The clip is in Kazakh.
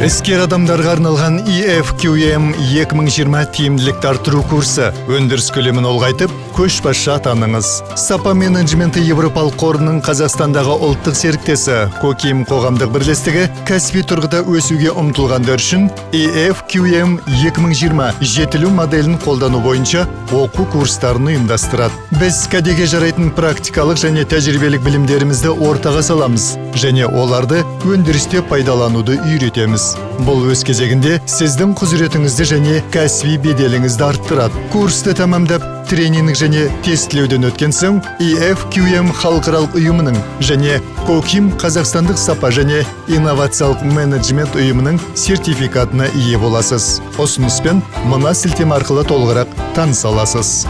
Эскер адамдарға арналған EFQM 2020 тиімділікті арттыру курсы өндіріс көлемін ұлғайтып, көшбасшы атаныңыз. Сапа менеджменті Европалық қорының Қазақстандағы ұлттық серіктесі Коким қоғамдық бірлестігі кәсіби тұрғыда өсуге ұмтылғандар үшін EFQM 2020 жетілу моделін қолдану бойынша оқу курстарын ұйымдастырады. Біз кәдеге жарайтын практикалық және тәжірибелік білімдерімізді ортаға саламыз және оларды өндірісте пайдалануды үйретеміз. Бұл өз кезегінде сіздің құзыретіңізді және кәсіби беделіңізді арттырады. Курсты тамамдап, тренинг және тестілеуден өткен соң EFQM халықаралық ұйымының және Коким Қазақстандық сапа және инновациялық менеджмент ұйымының сертификатына ие боласыз. Ұсыныспен мына сілтеме арқылы толығырақ таныса аласыз.